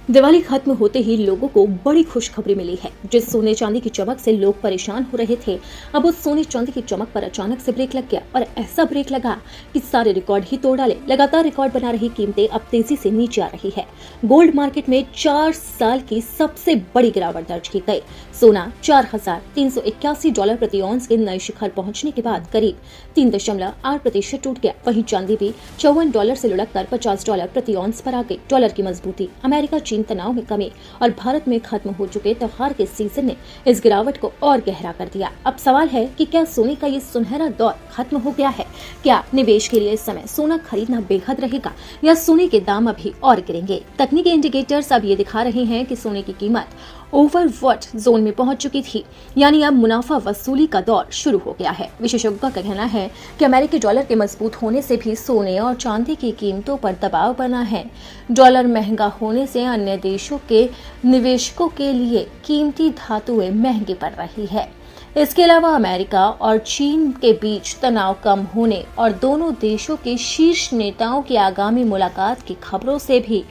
दिवाली खत्म होते ही लोगों को बड़ी खुशखबरी मिली है। जिस सोने चांदी की चमक से लोग परेशान हो रहे थे, अब उस सोने चांदी की चमक पर अचानक से ब्रेक लग गया और ऐसा ब्रेक लगा कि सारे रिकॉर्ड ही तोड़ डाले। लगातार रिकॉर्ड बना रही कीमतें अब तेजी से नीचे आ रही है। गोल्ड मार्केट में 4 साल की सबसे बड़ी गिरावट दर्ज की गई। सोना $4,381 प्रति औंस के नए शिखर पहुंचने के बाद करीब 3.8% टूट गया। वहीं चांदी भी $54 से लुढ़ककर $50 प्रति औंस पर आ गई। डॉलर की मजबूती, अमेरिका चीन तनाव में कमी और भारत में खत्म हो चुके त्योहार के सीजन ने इस गिरावट को और गहरा कर दिया। अब सवाल है कि क्या सोने का ये सुनहरा दौर खत्म हो गया है? क्या निवेश के लिए इस समय सोना खरीदना बेहद रहेगा या सोने के दाम अभी और गिरेंगे? तकनीकी इंडिकेटर्स अब ये दिखा रहे हैं कि सोने की कीमत ओवरबॉट जोन में पहुंच चुकी थी, यानी अब मुनाफा वसूली का दौर शुरू हो गया है। विशेषज्ञों का कहना है कि अमेरिकी डॉलर के मजबूत होने से भी सोने और चांदी की कीमतों पर दबाव बना है। डॉलर महंगा होने से अन्य देशों के निवेशकों के लिए कीमती धातुएं महंगी पड़ रही है। इसके अलावा अमेरिका और चीन के बीच तनाव कम होने और दोनों देशों के शीर्ष नेताओं की आगामी मुलाकात की खबरों से भी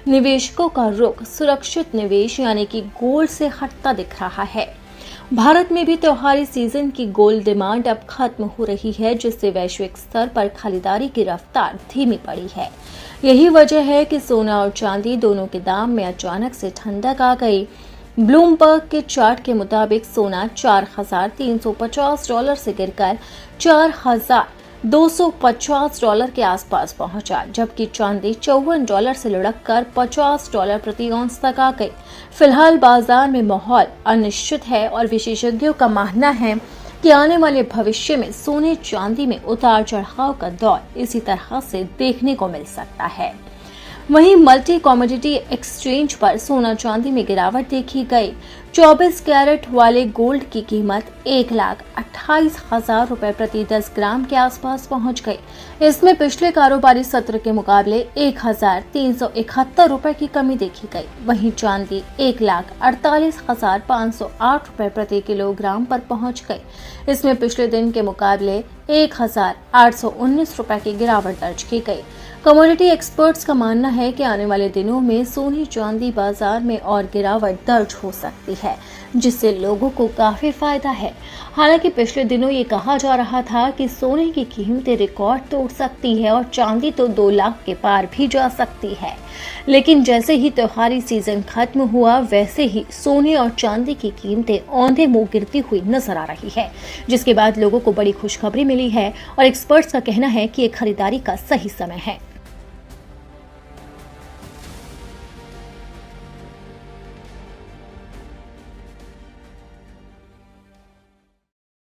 निवेशकों का रुख सुरक्षित निवेश यानी कि गोल्ड से हटता दिख रहा है। भारत में भी त्योहारी सीजन की गोल्ड डिमांड अब खत्म हो रही है, जिससे वैश्विक स्तर पर खरीदारी की रफ्तार धीमी पड़ी है। यही वजह है कि सोना और चांदी दोनों के दाम में अचानक से ठंडक आ गई। ब्लूमबर्ग के चार्ट के मुताबिक सोना $4,350 से गिरकर $4,250 के आसपास पहुंचा, जबकि चांदी $54 से लुढ़ककर $50 प्रति औंस तक आ गई। फिलहाल बाजार में माहौल अनिश्चित है और विशेषज्ञों का मानना है कि आने वाले भविष्य में सोने चांदी में उतार चढ़ाव का दौर इसी तरह से देखने को मिल सकता है। वहीं मल्टी कमोडिटी एक्सचेंज पर सोना चांदी में गिरावट देखी गई। 24 कैरेट वाले गोल्ड की कीमत $1,28,000 प्रति 10 ग्राम के आसपास पहुंच गई। इसमें पिछले कारोबारी सत्र के मुकाबले $1,371 की कमी देखी गई। वहीं चांदी $1,48,508 प्रति किलोग्राम पर पहुंच गई। इसमें पिछले दिन के मुकाबले $1,819 की गिरावट दर्ज की गई। कमोडिटी एक्सपर्ट्स का मानना है कि आने वाले दिनों में सोने चांदी बाजार में और गिरावट दर्ज हो सकती है, जिससे लोगों को काफी फायदा है। हालांकि पिछले दिनों ये कहा जा रहा था कि सोने की कीमतें रिकॉर्ड तोड़ सकती है और चांदी तो 2 लाख के पार भी जा सकती है, लेकिन जैसे ही त्योहारी सीजन खत्म हुआ वैसे ही सोने और चांदी की कीमतें औंधे मुंह गिरती हुई नजर आ रही है, जिसके बाद लोगों को बड़ी खुशखबरी मिली है और एक्सपर्ट्स का कहना है कि ये खरीदारी का सही समय है।